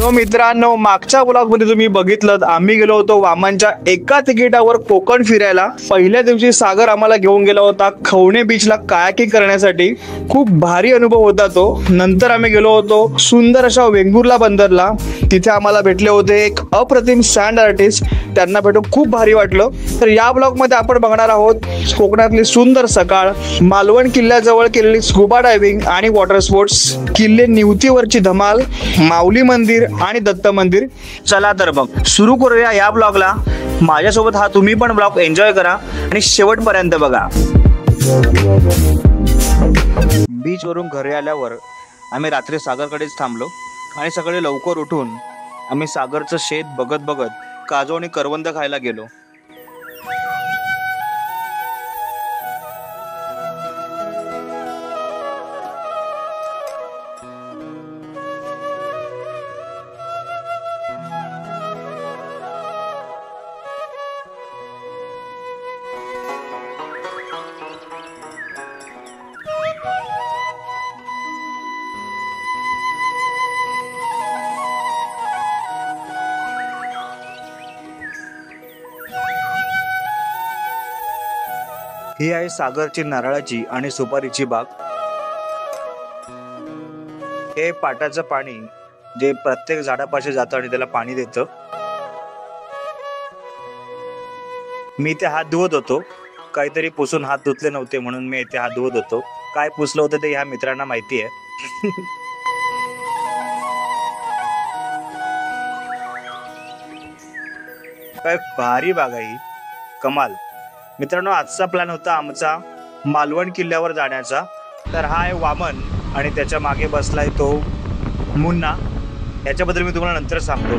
तो मित्रांनो, मागच्या ब्लॉग मध्ये तुम्ही बघितलं आम्ही गेलो होतो वामनच्या एका तिकिटावर कोकण फिरायला. पहिल्या दिवशी सागर आम्हाला घेऊन गेला होता खवणे बीचला कायाकिंग करण्यासाठी. खूप भारी अनुभव होता तो. नंतर आम्ही गेलो होतो सुंदर अशा वेंगुर्ला बंदरला. तिथे आम्हाला भेटले होते एक अप्रतिम सँड आर्टिस्ट. त्यांना भेटून खूप भारी वाटलं. तर या ब्लॉग मध्ये आपण बघणार आहोत कोकणातली सुंदर सकाळ, मालवण किल्ल्याजवळ केलेली स्कुबा डायव्हिंग आणि वॉटर स्पोर्ट्स, किल्ले निवतीवरची धमाल, माऊली मंदिर आणि दत्त मंदिर. चला तर मग सुरू करूया या ब्लॉगला. माझ्यासोबत हा तुम्ही पण ब्लॉग एन्जॉय करा आणि शेवटपर्यंत बघा. बीच वरून घरी आल्यावर आम्ही रात्री सागरकडेच थांबलो आणि सकाळी लवकर उठून आम्ही सागरचं शेत बघत बघत काजू आणि करवंद खायला गेलो. ही आहे सागरची नारळाची आणि सुपारीची बाग. हे पाटाचं पाणी जे प्रत्येक झाडापाशी जातं आणि त्याला पाणी देतं. मी इथे हात धुवत होतो. काहीतरी पुसून हात धुतले नव्हते म्हणून मी इथे हात धुवत होतो. काय पुसलं होतं ते ह्या मित्रांना माहिती आहे. काय भारी बाग आहे, कमाल. मित्रांनो, आजचा प्लॅन होता आमचा मालवण किल्ल्यावर जाण्याचा. तर हा आहे वामन आणि त्याच्या मागे बसलाय तो मुन्ना. याच्याबद्दल मी तुम्हाला नंतर सांगतो.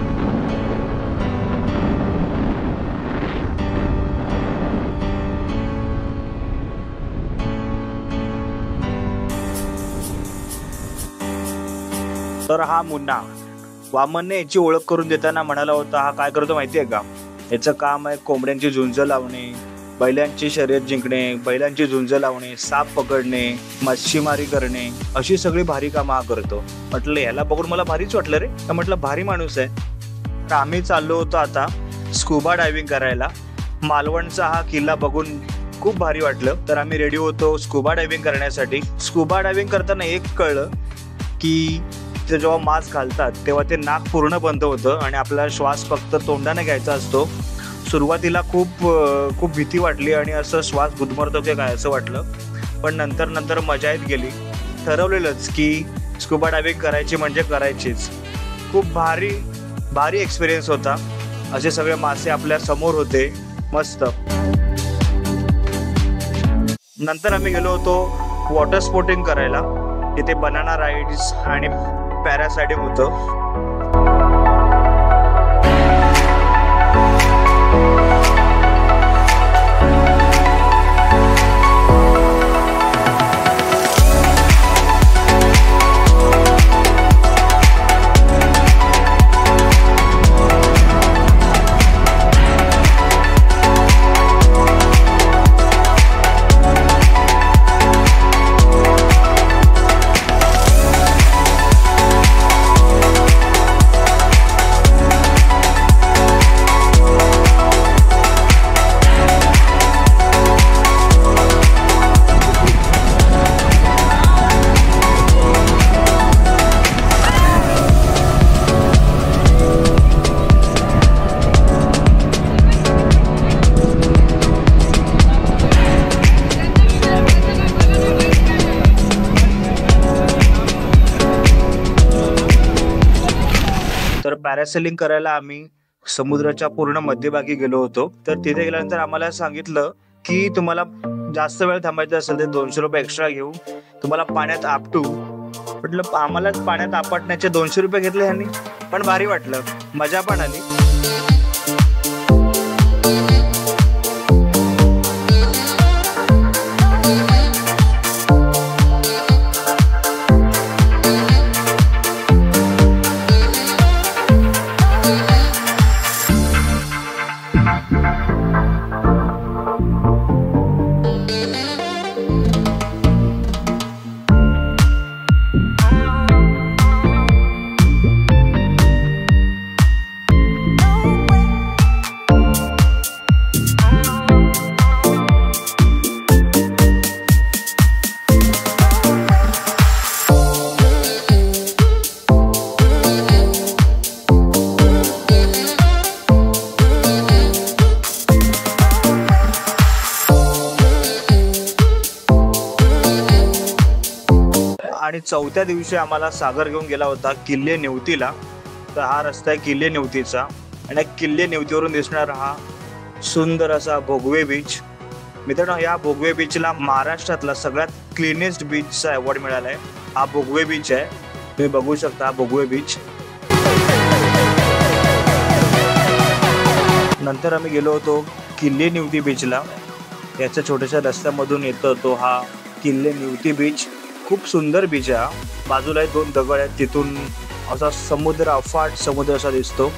तर हा मुन्ना. वामनने याची ओळख करून देताना म्हणाला होता हा काय करतो माहितीये का? याचं काम आहे कोंबड्यांची झुंज लावणे, बैलांची शर्यत जिंकणे, बैलांची झुंज लावणे, साप पकडणे, मच्छीमारी करणे, अशी सगळी भारी कामं हा करतो. म्हटलं ह्याला बघून मला भारीच वाटलं रे. तर म्हटलं भारी माणूस आहे. तर आम्ही चाललो होतो आता स्कुबा डायव्हिंग करायला. मालवणचा हा किल्ला बघून खूप भारी वाटलं. तर आम्ही रेडी होतो स्कुबा डायव्हिंग करण्यासाठी. स्कुबा डायव्हिंग करताना एक कळलं की ते जेव्हा मास्क घालतात तेव्हा ते नाक पूर्ण बंद होतं आणि आपला श्वास फक्त तोंडाने घ्यायचा असतो. सुरुवातीला खूप भीती वाटली आणि असं श्वास गुदमरतो की काय असं वाटलं. पण नंतर मजा येत गेली. ठरवलेलंच की स्कुबा डायव्हिंग करायची म्हणजे करायचीच. खूप भारी एक्सपिरियन्स होता. असे सगळे मासे आपल्या समोर होते, मस्त. नंतर आम्ही गेलो होतो वॉटर स्पोर्टिंग करायला. तिथे बनाना राईड्स आणि पॅरासायडिंग होतं. तर पॅरासेलिंग करायला आम्ही समुद्राच्या पूर्ण मध्यभागी गेलो होतो. तर तिथे गेल्यानंतर आम्हाला सांगितलं की तुम्हाला जास्त वेळ थांबायचं असेल तर 200 रुपये एक्स्ट्रा घेऊ, तुम्हाला पाण्यात आपटू. म्हटलं आम्हालाच पाण्यात आपटण्याचे 200 रुपये घेतले ह्यांनी. पण भारी वाटलं, मजा पण आली. चौथ्या दिवशी आम्हाला सागर घेऊन गेला होता किल्ले नेवतीला. तर हा रस्ता आहे किल्ले नेवतीचा आणि किल्ले नेवतीवरून दिसणारा हा सुंदर असा भोगवे बीच. मित्रांनो, या भोगवे बीचला महाराष्ट्रातला सगळ्यात क्लीनेस्ट बीचचा अवॉर्ड मिळाला आहे. हा भोगवे बीच आहे, तुम्ही बघू शकता हा भोगवे बीच. नंतर आम्ही गेलो होतो किल्ले नेवती बीचला. याच्या छोट्याशा रस्त्यामधून येतो तो हा किल्ले नेवती बीच. खूप सुंदर बीच आहे. बाजूला 2 दगड आहेत, तिथून असा समुद्र, अफाट समुद्र असा दिसतो.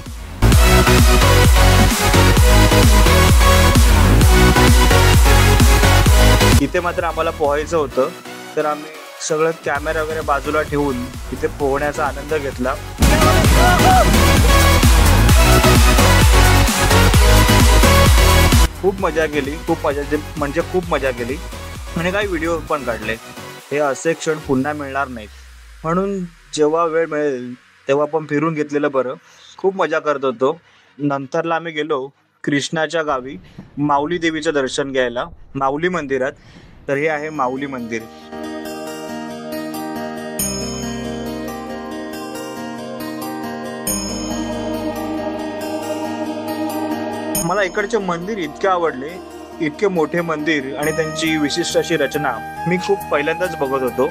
इथे मात्र आम्हाला पोहायचं होतं, तर आम्ही सगळं कॅमेरा वगैरे बाजूला ठेवून इथे पोहण्याचा आनंद घेतला. खूप मजा केली, खूप मजा केली आणि काही व्हिडिओ पण काढले. हे असे क्षण पुन्हा मिळणार नाहीत, म्हणून जेव्हा वेळ मिळेल तेव्हा पण फिरून घेतलेलं बरं. खूप मजा करत होतो. नंतरला आम्ही गेलो कृष्णाच्या गावी माऊली देवीचं दर्शन घ्यायला, माऊली मंदिरात. तर हे आहे माऊली मंदिर. मला इकडचे मंदिर इतके आवडले, इतके मोठे मंदिर आणि त्यांची विशिष्ट अशी रचना मी खूप पहिल्यांदाच बघत होतो.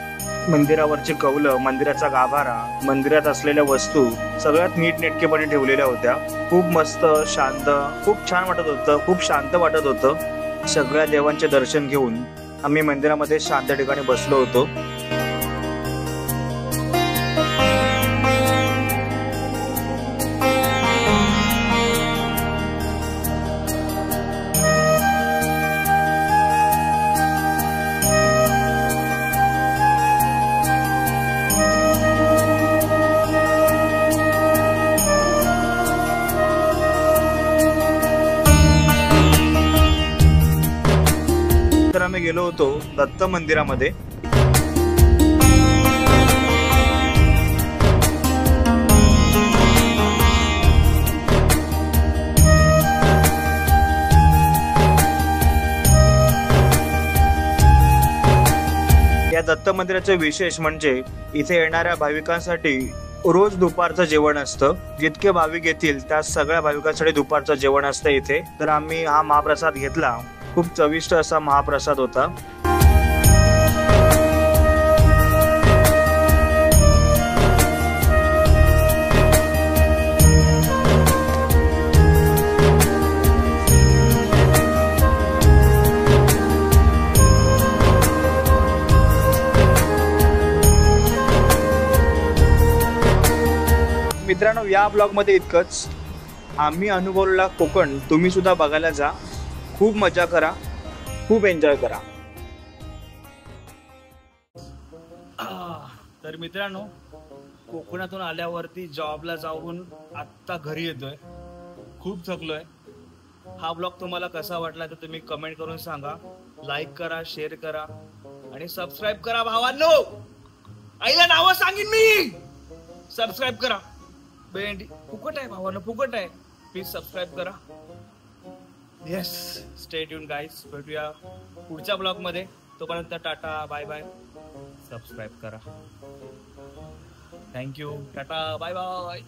मंदिरावरचे कौलं, मंदिराचा गाभारा, मंदिरात असलेल्या वस्तू सगळ्यात नीटनेटकेपणे ठेवलेल्या होत्या. खूप मस्त, शांत, खूप छान वाटत होतं, खूप शांत वाटत होतं. सगळ्या देवांचे दर्शन घेऊन आम्ही मंदिरामध्ये शांत ठिकाणी बसलो होतो. तर आम्ही गेलो होतो दत्त मंदिरामध्ये. या दत्त मंदिराचे विशेष म्हणजे इथे येणाऱ्या भाविकांसाठी रोज दुपारचं जेवण असतं. जितके भाविक येतील त्या सगळ्या भाविकांसाठी दुपारचं जेवण असतं इथे. तर आम्ही हा महाप्रसाद घेतला. खूप चविष्ट असा महाप्रसाद होता. मित्रांनो, या ब्लॉगमध्ये इतकंच. आम्ही अनुभवलेला कोकण तुम्ही सुद्धा बघायला जा. खूप मजा करा, खूप एन्जॉय करा. तर मित्रांनो, कोकणातून आल्यावरती जॉबला जाऊन आत्ता घरी येतोय. खूप थकलोय. हा ब्लॉग तुम्हाला कसा वाटला तर तुम्ही कमेंट करून सांगा. लाईक करा, शेअर करा आणि सबस्क्राईब करा भावांनो. आईला नावं सांगीन मी. सबस्क्राईब करा. फुकट आहे भावांनो, फुकट आहे. प्लीज सबस्क्राईब करा. Yes, stay tune guys. भेटूया पुढच्या ब्लॉगमध्ये. तोपर्यंत टाटा, बाय बाय. सबस्क्राईब करा. थँक्यू. Tata, bye bye.